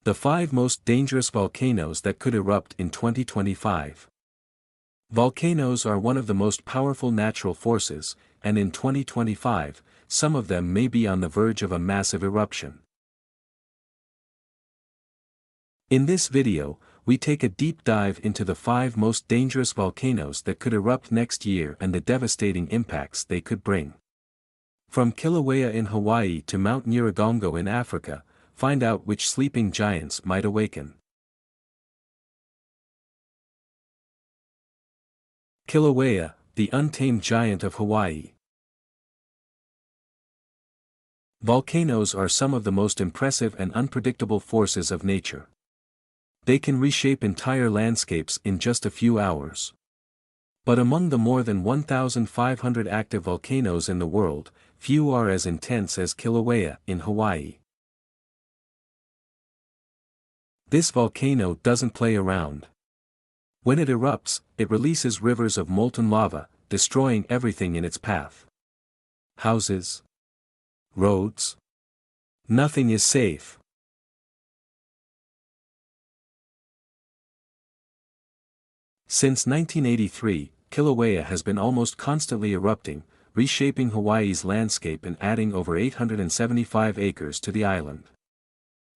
The 5 most dangerous volcanoes that could erupt in 2025. Volcanoes are one of the most powerful natural forces, and in 2025, some of them may be on the verge of a massive eruption. In this video, we take a deep dive into the 5 most dangerous volcanoes that could erupt next year and the devastating impacts they could bring. From Kīlauea in Hawaii to Mount Nyiragongo in Africa, find out which sleeping giants might awaken. Kīlauea, the untamed giant of Hawaii. Volcanoes are some of the most impressive and unpredictable forces of nature. They can reshape entire landscapes in just a few hours. But among the more than 1,500 active volcanoes in the world, few are as intense as Kīlauea in Hawaii. This volcano doesn't play around. When it erupts, it releases rivers of molten lava, destroying everything in its path. Houses, roads. Nothing is safe. Since 1983, Kīlauea has been almost constantly erupting, reshaping Hawaii's landscape and adding over 875 acres to the island.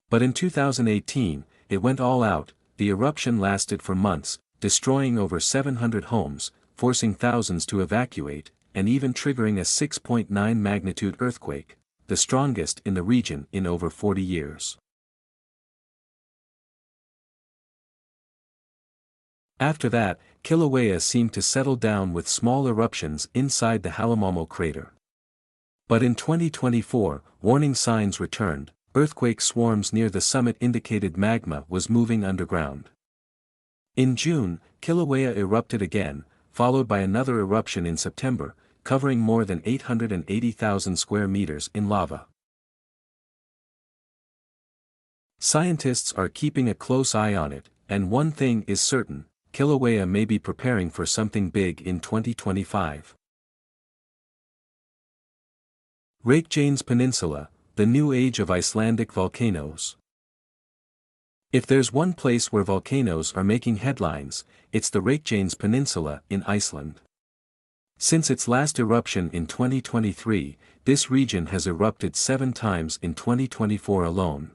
But in 2018, it went all out. The eruption lasted for months, destroying over 700 homes, forcing thousands to evacuate, and even triggering a 6.9 magnitude earthquake, the strongest in the region in over 40 years. After that, Kīlauea seemed to settle down with small eruptions inside the Halemaumau crater. But in 2024, warning signs returned. Earthquake swarms near the summit indicated magma was moving underground. In June, Kīlauea erupted again, followed by another eruption in September, covering more than 880,000 square meters in lava. Scientists are keeping a close eye on it, and one thing is certain: Kīlauea may be preparing for something big in 2025. Reykjanes Peninsula, the new age of Icelandic volcanoes. If there's one place where volcanoes are making headlines, it's the Reykjanes Peninsula in Iceland. Since its last eruption in 2023, this region has erupted 7 times in 2024 alone.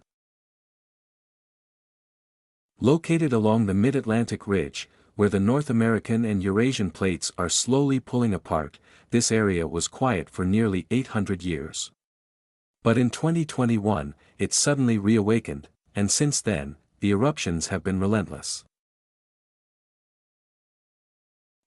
Located along the Mid-Atlantic Ridge, where the North American and Eurasian plates are slowly pulling apart, this area was quiet for nearly 800 years. But in 2021, it suddenly reawakened, and since then, the eruptions have been relentless.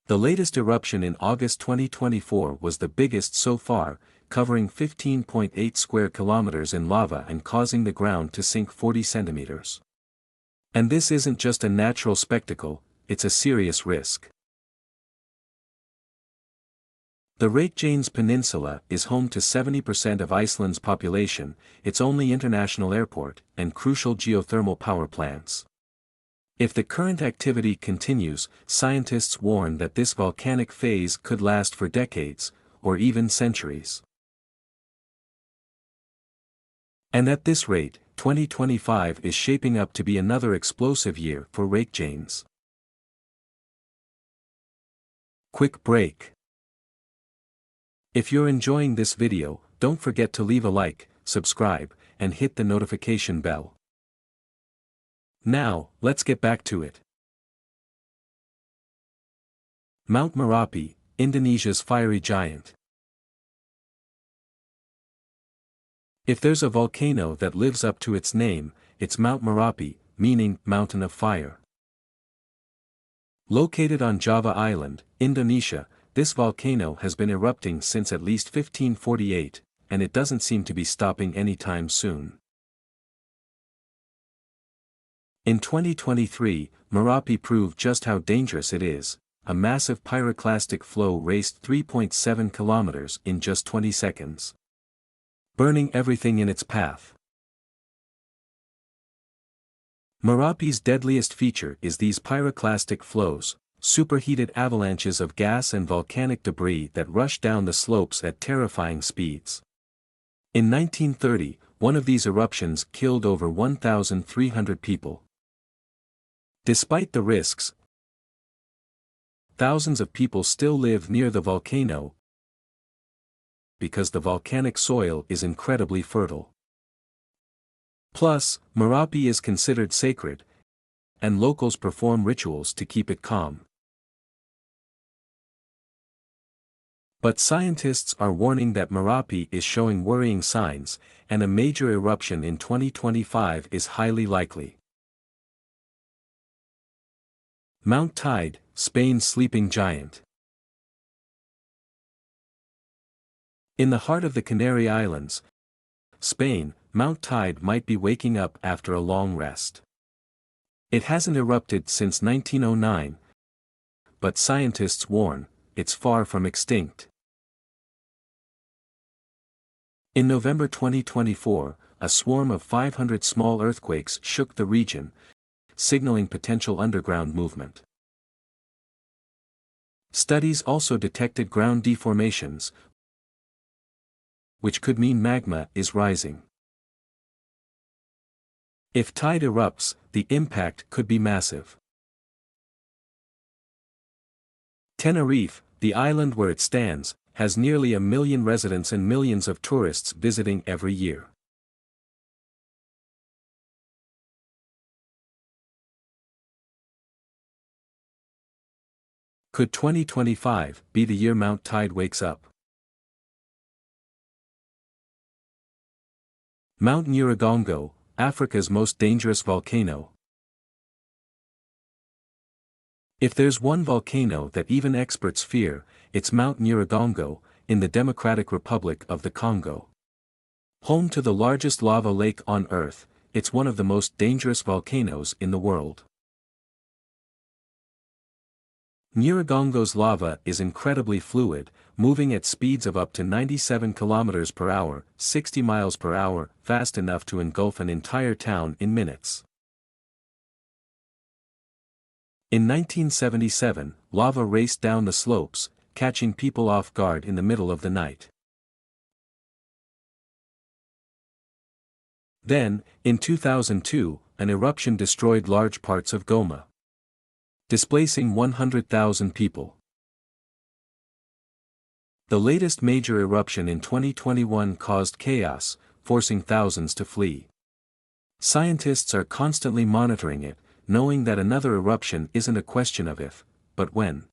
The latest eruption in August 2024 was the biggest so far, covering 15.8 square kilometers in lava and causing the ground to sink 40 centimeters. And this isn't just a natural spectacle, it's a serious risk. The Reykjanes Peninsula is home to 70% of Iceland's population, its only international airport, and crucial geothermal power plants. If the current activity continues, scientists warn that this volcanic phase could last for decades, or even centuries. And at this rate, 2025 is shaping up to be another explosive year for Reykjanes. Quick break. If you're enjoying this video, don't forget to leave a like, subscribe, and hit the notification bell. Now, let's get back to it. Mount Merapi, Indonesia's fiery giant. If there's a volcano that lives up to its name, it's Mount Merapi, meaning mountain of fire. Located on Java Island, Indonesia, this volcano has been erupting since at least 1548, and it doesn't seem to be stopping anytime soon. In 2023, Merapi proved just how dangerous it is. A massive pyroclastic flow raced 3.7 kilometers in just 20 seconds. Burning everything in its path. Merapi's deadliest feature is these pyroclastic flows, superheated avalanches of gas and volcanic debris that rush down the slopes at terrifying speeds. In 1930, one of these eruptions killed over 1,300 people. Despite the risks, thousands of people still live near the volcano because the volcanic soil is incredibly fertile. Plus, Merapi is considered sacred, and locals perform rituals to keep it calm. But scientists are warning that Merapi is showing worrying signs, and a major eruption in 2025 is highly likely. Mount Tide, Spain's sleeping giant. In the heart of the Canary Islands, Spain, Mount Tide might be waking up after a long rest. It hasn't erupted since 1909, but scientists warn, it's far from extinct. In November 2024, a swarm of 500 small earthquakes shook the region, signaling potential underground movement. Studies also detected ground deformations, which could mean magma is rising. If tide erupts, the impact could be massive. Tenerife, the island where it stands, has nearly 1 million residents and millions of tourists visiting every year. Could 2025 be the year Mount Tide wakes up? Mount Nyiragongo, Africa's most dangerous volcano. If there's one volcano that even experts fear, it's Mount Nyiragongo, in the Democratic Republic of the Congo. Home to the largest lava lake on Earth, it's one of the most dangerous volcanoes in the world. Nyiragongo's lava is incredibly fluid, moving at speeds of up to 97 km per hour, 60 miles per hour, fast enough to engulf an entire town in minutes. In 1977, lava raced down the slopes, catching people off guard in the middle of the night. Then, in 2002, an eruption destroyed large parts of Goma, displacing 100,000 people. The latest major eruption in 2021 caused chaos, forcing thousands to flee. Scientists are constantly monitoring it, knowing that another eruption isn't a question of if, but when.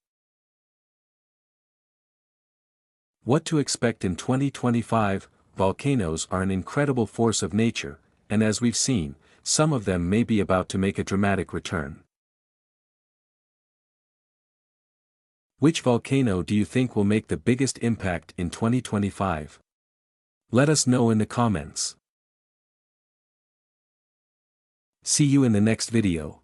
What to expect in 2025? Volcanoes are an incredible force of nature, and as we've seen, some of them may be about to make a dramatic return. Which volcano do you think will make the biggest impact in 2025? Let us know in the comments. See you in the next video.